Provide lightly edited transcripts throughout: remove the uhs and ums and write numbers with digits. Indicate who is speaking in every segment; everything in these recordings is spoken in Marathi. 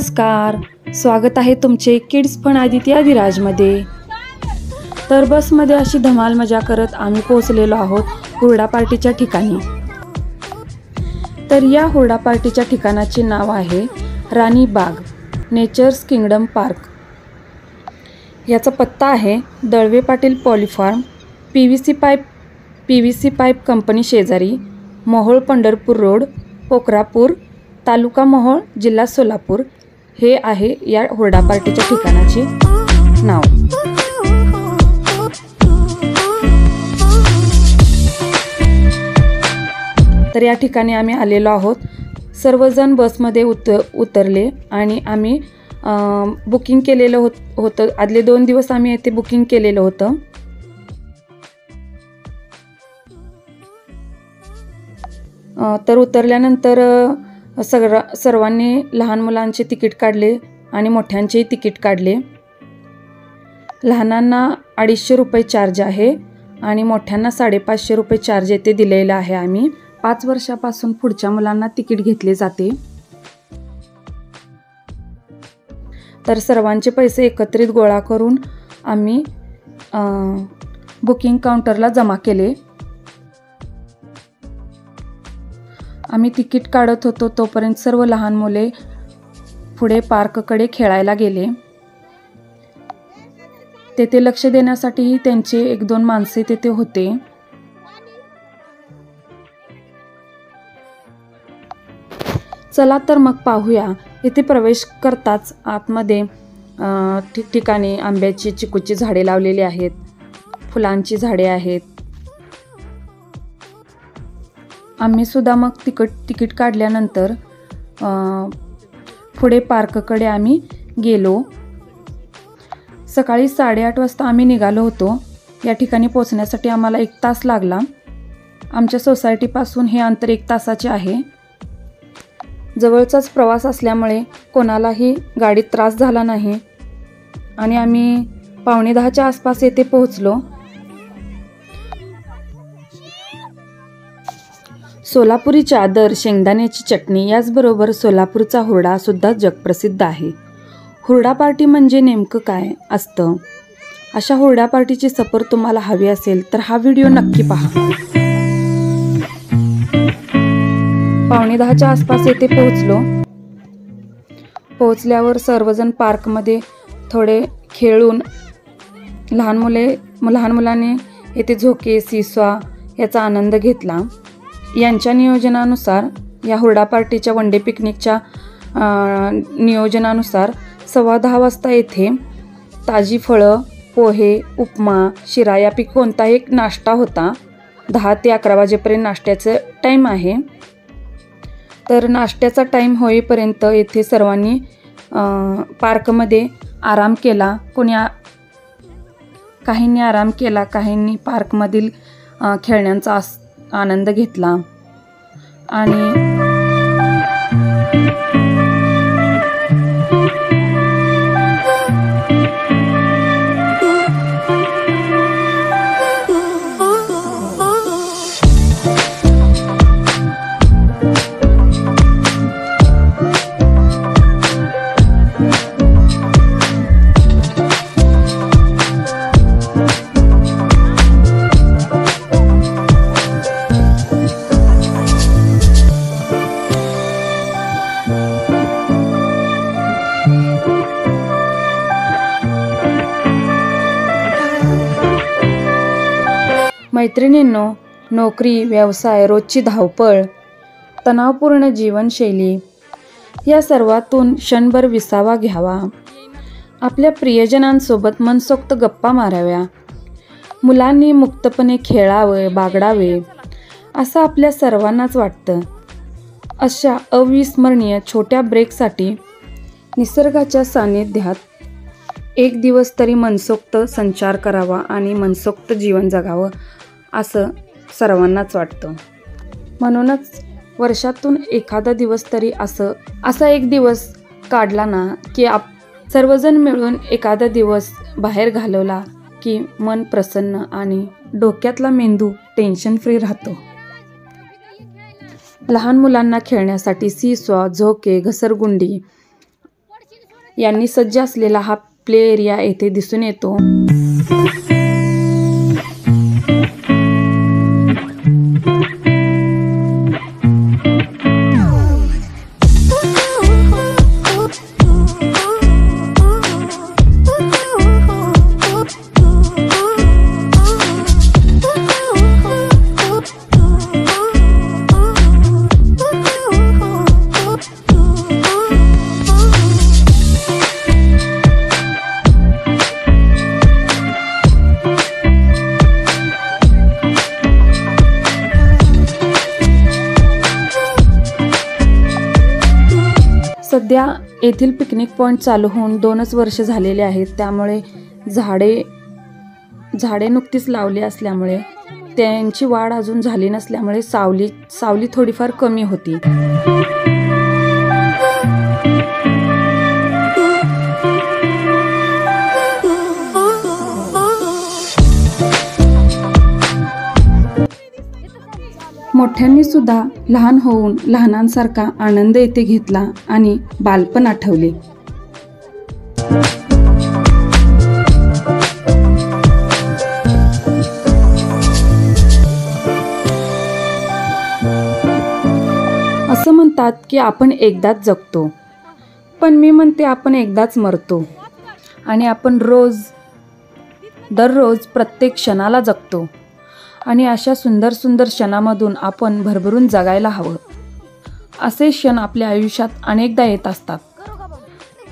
Speaker 1: नमस्कार, स्वागत आहे तुमचे किड्स फन आदिती आदिराजमध्ये। तर बसमध्ये अशी धमाल मजा करत आम्ही पोहोचलेलो आहोत हुरडा पार्टीच्या ठिकाणी। तर या हुरडा पार्टीच्या ठिकाणाचे नाव आहे राणी बाग नेचर्स किंगडम पार्क। याचा पत्ता आहे Dalve Patil polyfarm PVC pipe company शेजारी, मोहोळ पंढरपूर रोड, पोखरापूर, तालुका मोहोळ, जिल्हा सोलापूर। हे आहे या हुरडा पार्टीच्या ठिकाणाचे नाव। तर या ठिकाणी आम्ही आलेलो आहोत। सर्वजण बसमध्ये उतरले आणि आम्ही बुकिंग केलेलं होतं। आदले 2 दिवस आम्ही येथे बुकिंग केलेलं होतं। तर उतरल्यानंतर सर्वांनी लहान मुलांचे तिकीट काढले आणि मोठ्यांचेही तिकीट काढले। लहानांना 250 रुपये चार्ज आहे आणि मोठ्यांना 550 रुपये चार्ज येथे दिलेला आहे। आम्ही 5 वर्षापासून पुढच्या मुलांना तिकीट घेतले जाते। तर सर्वांचे पैसे एकत्रित गोळा करून आम्ही बुकिंग काउंटरला जमा केले। आम्ही तिकीट काढत होतो तोपर्यंत सर्व लहान मुले पुढे पार्ककडे खेळायला गेले। तेथे लक्ष देण्यासाठीही त्यांचे 1-2 माणसे तेथे होते। चला तर मग पाहूया। येथे प्रवेश करताच आतमध्ये ठिकठिकाणी आंब्याची, चिकूची झाडे लावलेली आहेत, फुलांची झाडे आहेत। आम्ही सुद्धा मग तिकीट काढल्यानंतर पुढे पार्ककडे आम्ही गेलो। सकाळी 8:30 वाजता आम्ही निघालो होतो। या ठिकाणी पोहोचण्यासाठी आम्हाला 1 तास लागला। आमच्या सोसायटीपासून हे अंतर 1 तासाचे आहे। जवळचाच प्रवास असल्यामुळे कोणालाही गाडीत त्रास झाला नाही आणि आम्ही 9:45च्या आसपास येथे पोहोचलो। सोलापुरी चादर, शेंगदाण्याची चटणी याचबरोबर सोलापूरचा हुरडा सुद्धा जगप्रसिद्ध आहे। हुरडा पार्टी म्हणजे नेमकं काय असतं? अशा हुरडा पार्टीची सफर तुम्हाला हवी असेल तर हा व्हिडिओ नक्की पहा। 9:45च्या आसपास येथे पोहोचल्यावर सर्वजण पार्कमध्ये थोडे खेळून लहान मुलांनी येथे झोके, सीसॉ याचा आनंद घेतला। यांच्या नियोजनानुसार, या हुरडा पार्टीच्या वन डे पिकनिकच्या नियोजनानुसार 10:15 वाजता येथे ताजी फळं, पोहे, उपमा, शिरा यापैकी कोणताही एक नाश्ता होता। 10 ते 11 वाजेपर्यंत नाश्त्याचं टाईम आहे। तर नाश्त्याचा टाईम होईपर्यंत येथे सर्वांनी पार्कमध्ये आराम केला। काहींनी आराम केला, काहींनी पार्कमधील खेळण्यांचा आनंद घेतला आणि मैत्रिणींनो, नोकरी, व्यवसाय, रोजची धावपळ, तणावपूर्ण जीवनशैली या सर्वातून क्षणभर विसावा घ्यावा। आपल्या प्रियजनांसोबत मनसोक्त गप्पा माराव्या। मुलांनी मुक्तपणे खेळावे, बागडावे असं आपल्या सर्वांनाच वाटतं। अशा अविस्मरणीय छोट्या ब्रेकसाठी निसर्गाच्या सानिध्यात 1 दिवस तरी मनसोक्त संचार करावा आणि मनसोक्त जीवन जगावं असं सर्वांनाच वाटतं। म्हणूनच वर्षातून एखादा दिवस तरी असा 1 दिवस काढला ना की सर्वजण मिळून एखादा दिवस बाहेर घालवला की मन प्रसन्न आणि डोक्यातला मेंदू टेन्शन फ्री राहतो। लहान मुलांना खेळण्यासाठी सीसॉ, झोके, घसरगुंडी यांनी सज्ज असलेला हा प्ले एरिया येथे दिसून येतो. सध्या येथील पिकनिक पॉईंट चालू होऊन 2च वर्ष झालेले आहेत. त्यामुळे झाडे नुकतीच लावली असल्यामुळे त्यांची वाढ अजून झाली नसल्यामुळे सावली थोडीफार कमी होती. मोठ्यांनी सुद्धा लहान होऊन लहानांसारखा आनंद येथे घेतला आणि बालपण आठवले. असं म्हणतात की आपण एकदाच जगतो, पण मी म्हणते आपण एकदाच मरतो आणि आपण दररोज प्रत्येक क्षणाला जगतो आणि अशा सुंदर सुंदर क्षणामधून आपण भरभरून जगायला हवं. असे क्षण आपल्या आयुष्यात अनेकदा येत असतात.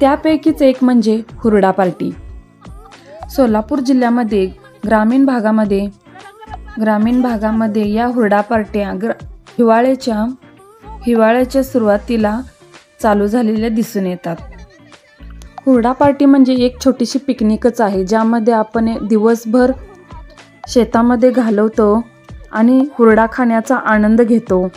Speaker 1: त्यापैकीच एक म्हणजे हुरडा पार्टी. सोलापूर जिल्ह्यामध्ये ग्रामीण भागामध्ये या हुरडा पार्ट्या हिवाळ्याच्या सुरुवातीला चालू झालेल्या दिसून येतात. हुरडा पार्टी म्हणजे एक छोटीशी पिकनिकच आहे, ज्यामध्ये आपण दिवसभर शेतामध्ये घालवतो आणि हुरडा खाण्याचा आनंद घेतो.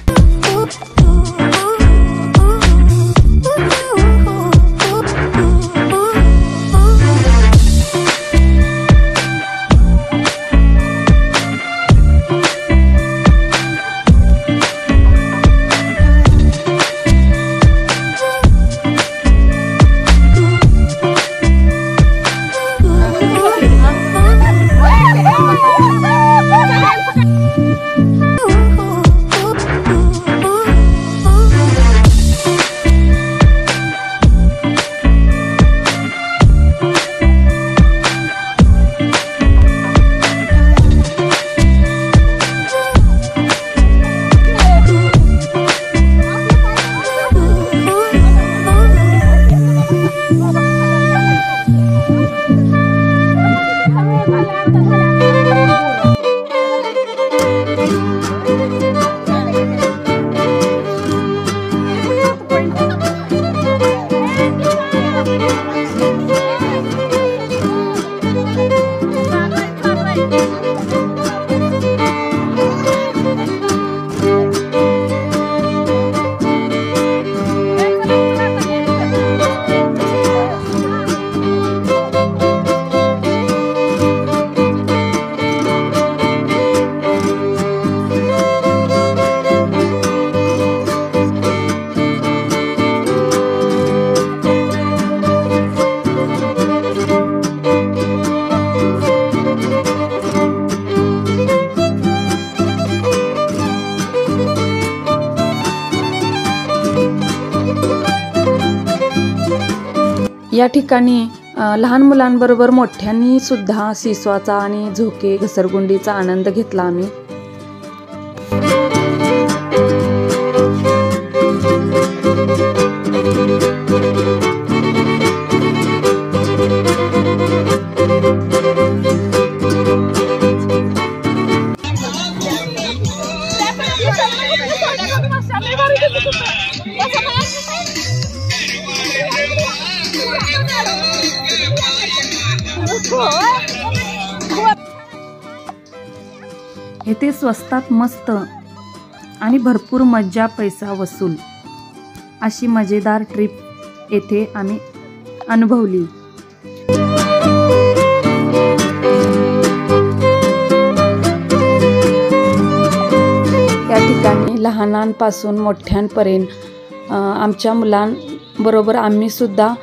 Speaker 1: या ठिकाणी लहान मुलांबरोबर मोठ्यांनी सुद्धा सिसोचा आणि झोके घसरगुंडीचा आनंद घेतला आम्ही. येथे स्वस्तात मस्त आणि भरपूर मज्जा पैसा वसूल अशी मजेदार ट्रिप येथे आम्ही अनुभवली. या ठिकाणी लहानांपासून मोठ्यांपर्यंत आमच्या मुलांबरोबर आम्ही सुद्धा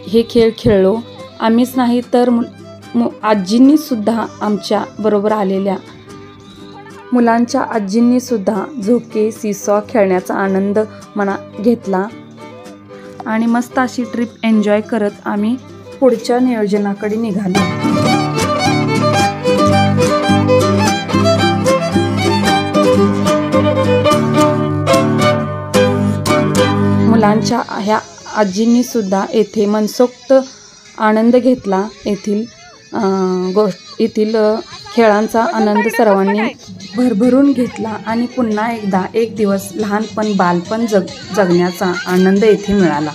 Speaker 1: हे खेळ खेळलो। आम्हीच नाही तर आजींनी सुद्धा आमच्या बरोबर आलेल्या मुलांच्या आजींनी सुद्धा झोके सीसॉ खेळण्याचा आनंद घेतला आणि मस्त अशी ट्रिप एन्जॉय करत आम्ही पुढच्या नियोजनाकडे निघालो। मुलांच्या ह्या आजींनी सुद्धा येथे मनसोक्त आनंद घेतला। येथील खेळांचा आनंद सर्वांनी भरभरून घेतला आणि पुन्हा एकदा एक दिवस लहानपण बालपण जगण्याचा आनंद येथे मिळाला।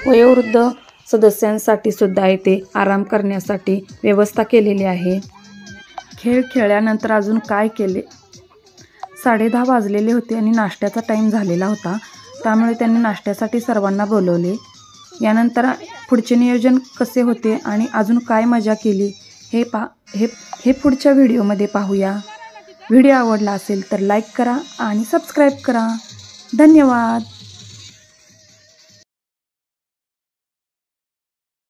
Speaker 1: वयोवृद्ध सदस्यांसाठी सुद्धा येथे आराम करण्यासाठी व्यवस्था केलेली आहे। खेळ खेळल्यानंतर अजून काय केले, 10:30 वाजलेले होते आणि नाश्त्याचा टाईम झालेला होता, त्यामुळे त्यांनी नाश्त्यासाठी सर्वांना बोलवले। यानंतर पुढचे नियोजन कसे होते आणि अजून काय मजा केली हे पुढच्या व्हिडिओमध्ये पाहूया। व्हिडिओ आवडला असेल तर लाईक करा आणि सबस्क्राईब करा। धन्यवाद।